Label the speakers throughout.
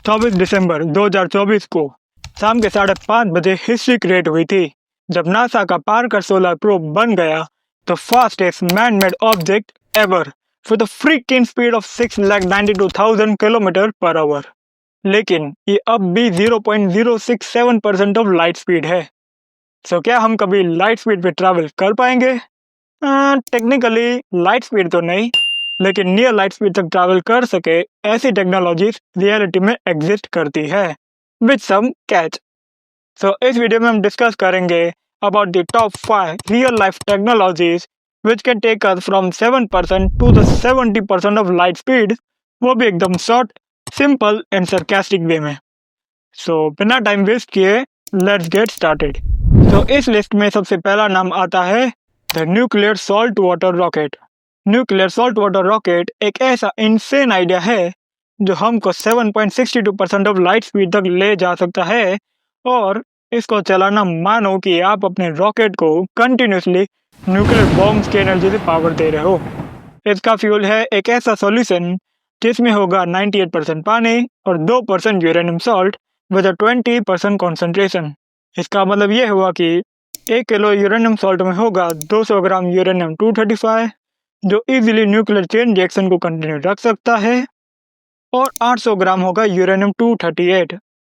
Speaker 1: 24 दिसंबर 2024 को शाम के 5:30 बजे हिस्ट्री क्रिएट हुई थी जब नासा का पार्कर सोलर प्रोब बन गया the fastest man made object ever with a freaking speed of 6,92,000 kilometre per hour. लेकिन ये अब भी 0.067% ऑफ लाइट स्पीड है। सो क्या हम कभी लाइट स्पीड पे ट्रैवल कर पाएंगे? टेक्निकली लाइट स्पीड तो नहीं, लेकिन नियर लाइट स्पीड तक ट्रैवल कर सके ऐसी टेक्नोलॉजीज रियलिटी में एग्जिस्ट करती है विद सम कैच। सो इस वीडियो में हम डिस्कस करेंगे about the top 5 real life technologies which can take us from 7% to the 70% of light speed, वो भी एकदम short, simple and sarcastic way में। सो बिना टाइम वेस्ट किए लेट्स गेट स्टार्टेड। तो इस लिस्ट में सबसे पहला नाम आता है the nuclear salt water rocket. Nuclear salt water rocket एक ऐसा इनसेन आइडिया है जो हमको 7.62% ऑफ लाइट स्पीड तक ले जा सकता है, और इसको चलाना मानो कि आप अपने रॉकेट को कंटिन्यूसली न्यूक्लियर बॉम्ब्स की एनर्जी से पावर दे रहे हो। इसका फ्यूल है एक ऐसा सॉल्यूशन जिसमें होगा 98% पानी और 2% यूरेनियम सॉल्ट विद 20% कॉन्सेंट्रेशन। इसका मतलब ये हुआ कि 1 किलो यूरेनियम सॉल्ट में होगा 200 ग्राम यूरेनियम 235 जो इजीली न्यूक्लियर चेन रिएक्शन को कंटिन्यू रख सकता है, और 800 ग्राम होगा यूरेनियम 238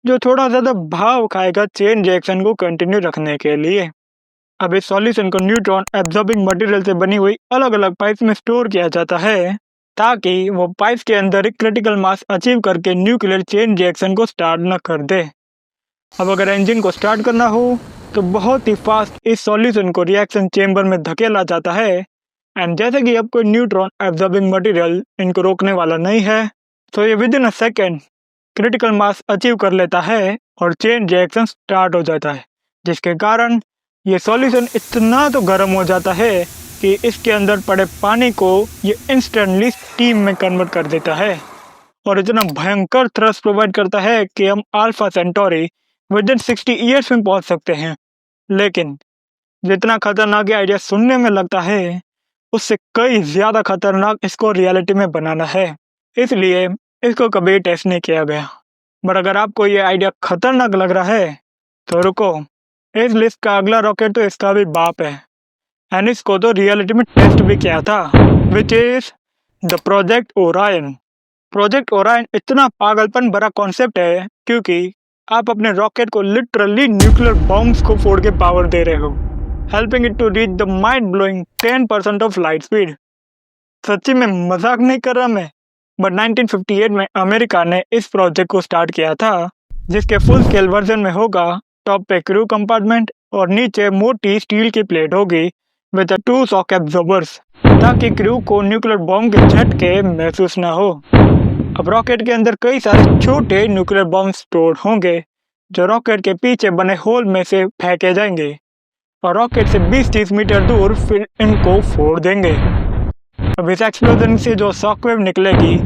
Speaker 1: जो थोड़ा ज़्यादा भाव खाएगा चेन रिएक्शन को कंटिन्यू रखने के लिए। अब इस सॉल्यूशन को न्यूट्रॉन एब्जॉर्बिंग मटेरियल से बनी हुई अलग अलग पाइप्स में स्टोर किया जाता है ताकि वो पाइप्स के अंदर एक क्रिटिकल मास अचीव करके न्यूक्लियर चेन रिएक्शन को स्टार्ट न कर दे। अब अगर इंजन को स्टार्ट करना हो तो बहुत ही फास्ट इस सॉल्यूशन को रिएक्शन चेम्बर में धकेला जाता है, एंड जैसे कि अब कोई न्यूट्रॉन एब्जॉर्बिंग मटेरियल इनको रोकने वाला नहीं है, तो ये with in a second critical mass achieve कर लेता है और चेन रिएक्शन स्टार्ट हो जाता है, जिसके कारण ये सॉल्यूशन इतना तो गर्म हो जाता है कि इसके अंदर पड़े पानी को ये इंस्टेंटली स्टीम में कन्वर्ट कर देता है, और इतना भयंकर थ्रस्ट प्रोवाइड करता है कि हम alpha Centauri with in 60 years में पहुंच सकते हैं। लेकिन जितना खतरनाक ये आइडिया सुनने में लगता है, उससे कई ज़्यादा खतरनाक इसको रियलिटी में बनाना है, इसलिए इसको कभी टेस्ट नहीं किया गया। बट अगर आपको ये आइडिया खतरनाक लग रहा है तो रुको, इस लिस्ट का अगला रॉकेट तो इसका भी बाप है, एंड इसको तो रियलिटी में टेस्ट भी किया था, विच is the project Orion. Project Orion इतना पागलपन भरा कॉन्सेप्ट है क्योंकि आप अपने रॉकेट को लिटरली न्यूक्लियर बॉम्ब्स को फोड़ के पावर दे रहे हो, helping it to reach the mind blowing 10% of light speed. सच्ची में मजाक नहीं कर रहा मैं, बट 1958 में अमेरिका ने इस प्रोजेक्ट को स्टार्ट किया था, जिसके फुल स्केल वर्जन में होगा टॉप पे क्रू कंपार्टमेंट और नीचे मोटी स्टील की प्लेट होगी विद 2 शॉक एब्जॉर्बर्स, ताकि क्रू को न्यूक्लियर बॉम्ब के झटके महसूस ना हो। अब रॉकेट के अंदर कई सारे छोटे न्यूक्लियर बॉम्ब स्टोर होंगे जो रॉकेट के पीछे बने होल में से फेंके जाएंगे और रॉकेट से 20-30 मीटर दूर फिर इनको फोड़ देंगे। अब इस एक्सप्लोजन से जो शॉकवेव निकलेगी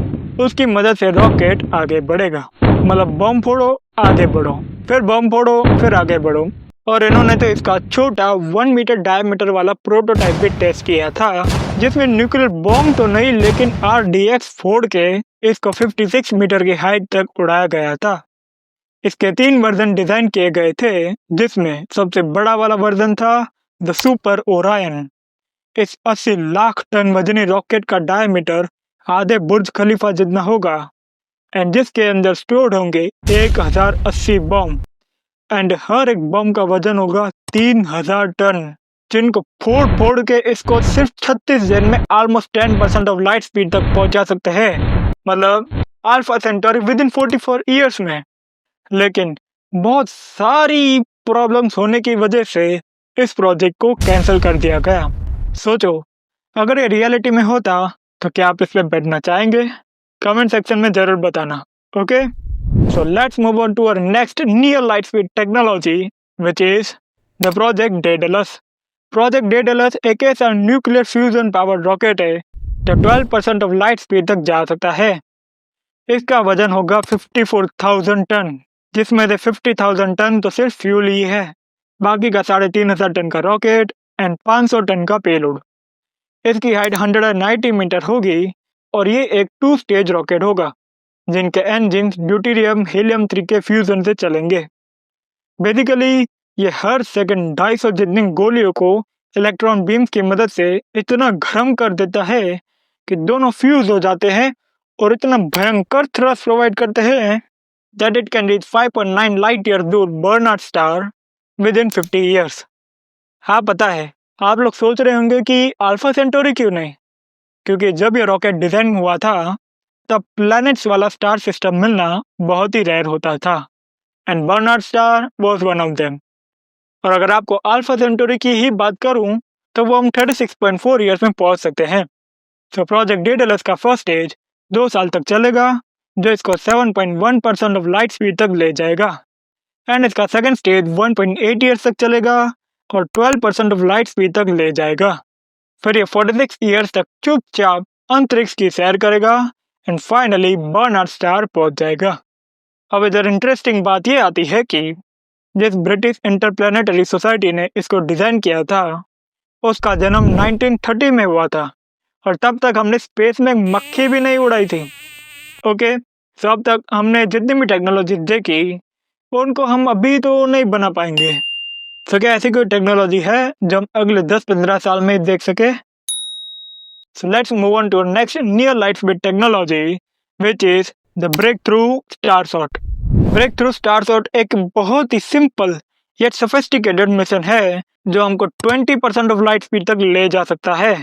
Speaker 1: उसकी मदद से रॉकेट आगे बढ़ेगा, मतलब बम फोड़ो आगे बढ़ो, फिर बम फोड़ो फिर आगे बढ़ो। और इन्होंने तो इसका छोटा 1 मीटर डायमीटर वाला प्रोटोटाइप भी टेस्ट किया था, जिसमें न्यूक्लियर बॉम्ब तो नहीं लेकिन RDX फोड़ के इसको 56 मीटर की हाइट तक उड़ाया गया था। इसके 3 वर्जन डिजाइन किए गए थे, जिसमें सबसे बड़ा वाला वर्जन था द सुपर ओरायन। इस 80 लाख टन वजनी रॉकेट का डायमीटर आधे बुर्ज खलीफा जितना होगा, एंड जिसके अंदर स्टोर्ड होंगे 1080 बम, एंड हर एक बम का वजन होगा 3000 टन, जिनको फोड़ फोड़ के इसको सिर्फ 36 दिन में ऑलमोस्ट 10% ऑफ लाइट स्पीड तक पहुंचा सकते हैं, मतलब alpha Centauri with in 44 years में। लेकिन बहुत सारी प्रॉब्लम्स होने की वजह से इस प्रोजेक्ट को कैंसिल कर दिया गया। सोचो, अगर ये रियलिटी में होता तो क्या आप इस पे बैठना चाहेंगे? कमेंट सेक्शन में जरूर बताना। Okay, so let's move on to our next near light speed technology which is the project Daedalus. Project Daedalus एक ऐसा न्यूक्लियर फ्यूजन पावर रॉकेट है जो 12% ऑफ लाइट स्पीड तक जा सकता है। इसका वजन होगा 54,000 टन, जिसमें से 50,000 टन तो सिर्फ फ्यूल ही है, बाकी का 3,500 टन का रॉकेट एंड 500 टन का पेलोड। इसकी हाइट 190 मीटर होगी और ये एक 2 स्टेज रॉकेट होगा। जिनके इंजन ड्यूटेरियम हीलियम 3 के फ्यूजन से चलेंगे। बेसिकली ये हर सेकंड 250 जितनी गोलियों को इलेक्ट्रॉन बीम्स की मदद से इतना गर्म कर देता है कि दोनों फ्यूज हो जाते हैं और इतना भयंकर थ्रस्ट प्रोवाइड करते हैं that it can reach 5.9 light years दूर बर्नर्ड स्टार within 50 years। हाँ पता है, आप लोग सोच रहे होंगे कि अल्फा सेंटोरी क्यों नहीं, क्योंकि जब ये रॉकेट डिजाइन हुआ था तब प्लैनेट्स वाला स्टार सिस्टम मिलना बहुत ही रेयर होता था and Bernard star was one of them. और अगर आपको अल्फा सेंटोरी की ही बात करूं तो वो हम 36.4 ईयर्स में पहुंच सकते हैं। तो प्रोजेक्ट डेडलस का फर्स्ट स्टेज 2 साल तक चलेगा, जो इसको 7.1% ऑफ लाइट स्पीड तक ले जाएगा एंड इसका सेकंड स्टेज 1.8 ईयर्स तक चलेगा और 12% ऑफ लाइट स्पीड तक ले जाएगा। फिर ये 46 ईयर्स तक चुपचाप अंतरिक्ष की सैर करेगा एंड फाइनली बर्नर्ड स्टार पहुंच जाएगा। अब इधर इंटरेस्टिंग बात ये आती है कि जिस ब्रिटिश इंटरप्लैनेटरी सोसाइटी ने इसको डिजाइन किया था उसका जन्म 1930 में हुआ था और तब तक हमने स्पेस में मक्खी भी नहीं उड़ाई थी। ओके, सो अब तक हमने जितनी भी टेक्नोलॉजी देखी उनको हम अभी तो नहीं बना पाएंगे। तो क्या ऐसी कोई टेक्नोलॉजी है जो हम अगले 10-15 साल में देख सके? So let's move on to our next near light speed technology, which is the breakthrough starshot। breakthrough starshot एक बहुत ही सिंपल yet sophisticated मिशन है जो हमको 20% ऑफ लाइट स्पीड तक ले जा सकता है।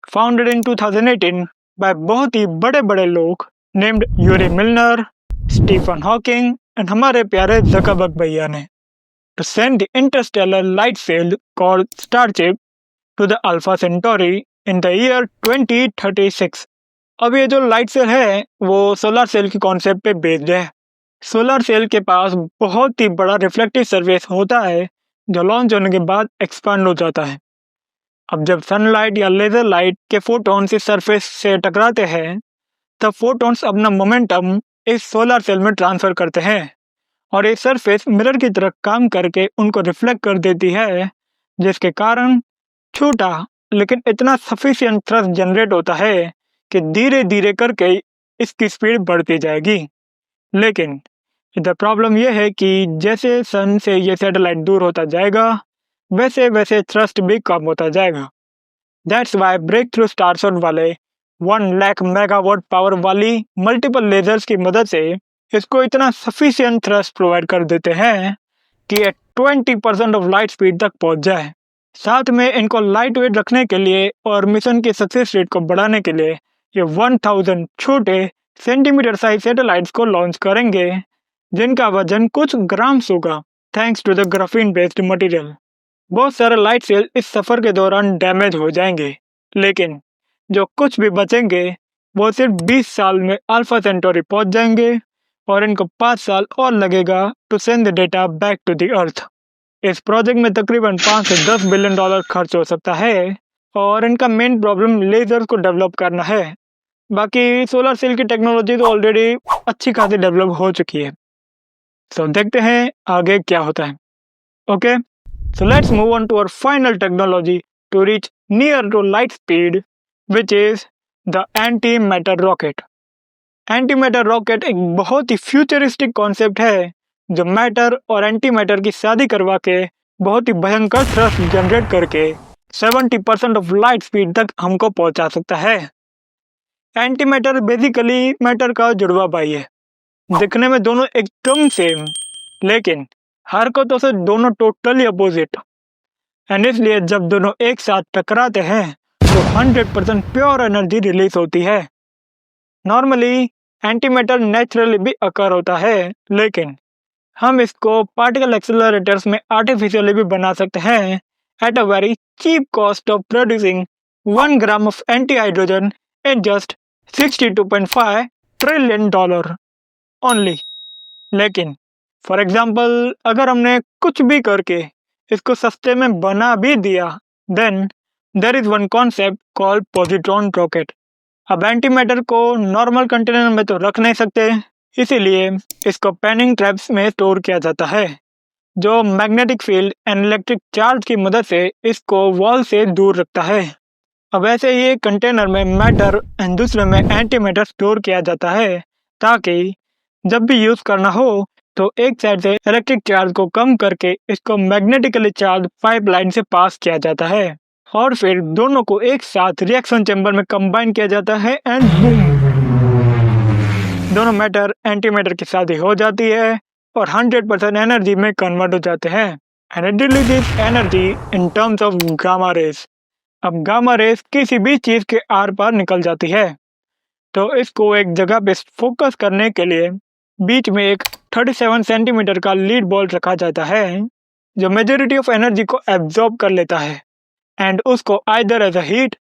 Speaker 1: फाउंडेड इन 2018 बाय बहुत ही बड़े बड़े लोग named Yuri Milner, Stephen Hawking and हमारे प्यारे ज़करबर्ग भैया ने to send the interstellar light sail called Starship to the Alpha Centauri in the year 2036। अब ये जो लाइट सेल है वो सोलर सेल के कॉन्सेप्ट पे बेस्ड है। सोलर सेल के पास बहुत ही बड़ा रिफ्लेक्टिव सरफेस होता है जो लॉन्च होने के बाद एक्सपांड हो जाता है। अब जब सनलाइट या लेजर लाइट के फोटॉन्स इस सरफेस से टकराते हैं तब फोटॉन्स अपना मोमेंटम इस सोलर सेल में ट्रांसफर करते हैं और ये सरफेस मिरर की तरह काम करके उनको रिफ्लेक्ट कर देती है, जिसके कारण छोटा लेकिन इतना सफिशिएंट थ्रस्ट जनरेट होता है कि धीरे धीरे करके इसकी स्पीड बढ़ती जाएगी। लेकिन इधर प्रॉब्लम यह है कि जैसे सन से ये सैटेलाइट दूर होता जाएगा वैसे वैसे थ्रस्ट भी कम होता जाएगा। That's why break through Starshot वाले 1 लाख मेगावाट पावर वाली मल्टीपल लेजर्स की मदद से इसको इतना सफिशिएंट थ्रस्ट प्रोवाइड कर देते हैं कि ये 20% ऑफ लाइट स्पीड तक पहुंच जाए। साथ में इनको लाइट वेट रखने के लिए और मिशन की सक्सेस रेट को बढ़ाने के लिए ये 1000 छोटे सेंटीमीटर साइज सैटेलाइट्स को लॉन्च करेंगे जिनका वजन कुछ ग्राम्स होगा thanks to the graphene based material. बहुत सारे लाइट सेल इस सफर के दौरान डैमेज हो जाएंगे, लेकिन जो कुछ भी बचेंगे वो सिर्फ 20 साल में अल्फा सेंटोरी पहुंच जाएंगे और इनको 5 साल और लगेगा to send the data back to the earth. इस प्रोजेक्ट में तकरीबन 5 से 10 बिलियन डॉलर खर्च हो सकता है और इनका मेन प्रॉब्लम लेजर को डेवलप करना है। बाकी सोलर सेल की टेक्नोलॉजी तो ऑलरेडी अच्छी खासी डेवलप हो चुकी है। तो देखते हैं आगे क्या होता है। Okay, so let's move on to our final technology to reach near to light speed, which is the anti matter rocket. Anti matter rocket एक बहुत ही फ्यूचरिस्टिक कॉन्सेप्ट है जो मैटर और एंटी मैटर की शादी करवा के बहुत ही भयंकर थ्रस्ट जनरेट करके 70% ऑफ लाइट स्पीड तक हमको पहुंचा सकता है। एंटी मैटर बेसिकली मैटर का जुड़वा भाई है। दिखने में दोनों एकदम सेम, लेकिन हरकतों से दोनों टोटली अपोजिट। एंड इसलिए जब दोनों एक साथ टकराते हैं तो 100% प्योर एनर्जी रिलीज होती है। नॉर्मली एंटी मैटर नेचुरली भी अकर होता है, लेकिन हम इसको पार्टिकल एक्सेलरेटर्स में आर्टिफिशियली भी बना सकते हैं at a very cheap cost of producing 1 gram of anti hydrogen in just $62.5 trillion only. लेकिन फॉर एग्जाम्पल अगर हमने कुछ भी करके इसको सस्ते में बना भी दिया, then there is one concept called positron rocket. अब एंटी मैटर को नॉर्मल कंटेनर में तो रख नहीं सकते, इसीलिए इसको पैनिंग ट्रैप्स में स्टोर किया जाता है जो magnetic field and electric charge की मदद से इसको वॉल से दूर रखता है। अब ऐसे ही एक कंटेनर में मैटर एंड दूसरे में एंटी मैटर स्टोर किया जाता है ताकि जब भी यूज करना हो तो एक साइड से इलेक्ट्रिक चार्ज को कम करके इसको मैग्नेटिकली चार्ज पाइपलाइन से पास किया जाता है और फिर दोनों को एक साथ रिएक्शन चैम्बर में कंबाइन किया जाता है एंड बूम, दोनों मैटर एंटी मैटर की शादी हो जाती है और 100% एनर्जी में कन्वर्ट हो जाते हैं and it releases energy in terms of gamma rays. अब गामा रेस किसी भी चीज के आर पार निकल जाती है तो इसको एक जगह पे फोकस करने के लिए बीच में एक 37 सेंटीमीटर का लीड बॉल रखा जाता है जो मेजॉरिटी ऑफ एनर्जी को एब्जॉर्ब कर लेता है एंड उसको आइदर एज अ हीट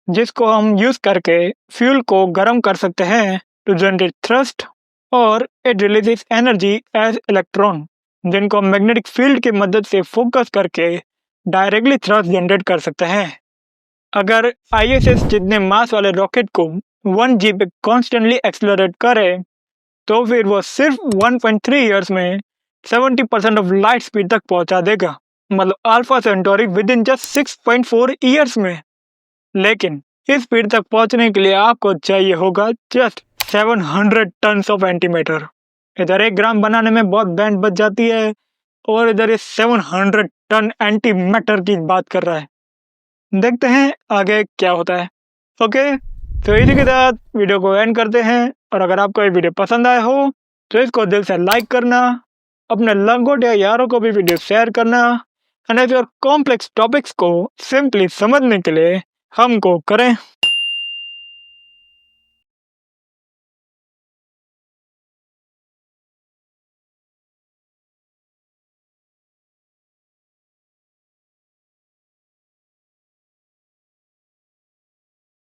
Speaker 1: जिसको हम यूज करके फ्यूल को गर्म कर सकते हैं टू जनरेट थ्रस्ट और it releases energy as electron जिनको हम मैग्नेटिक फील्ड की मदद से फोकस करके डायरेक्टली थ्रस्ट जनरेट कर सकते हैं। अगर आईएसएस जितने मास वाले रॉकेट को 1G पे कॉन्स्टेंटली एक्सलरेट करे तो फिर वो सिर्फ 1.3 ईयर्स में 70% ऑफ लाइट स्पीड तक पहुंचा देगा, मतलब alpha Centauri with in just 6.4 years में। लेकिन इस स्पीड तक पहुंचने के लिए आपको चाहिए होगा जस्ट 700 टन ऑफ एंटीमैटर। इधर 1 ग्राम बनाने में बहुत बैंड बच जाती है और इधर ये 700 टन एंटी मैटर की बात कर रहा है। देखते हैं आगे क्या होता है। ओके, तो इसी के साथ वीडियो को एंड करते हैं और अगर आपको ये वीडियो पसंद आया हो तो इसको दिल से लाइक करना, अपने लंगोट या यारों को भी वीडियो शेयर करना एंड ऐसे और कॉम्प्लेक्स टॉपिक्स को सिंपली समझने के लिए हमको करें।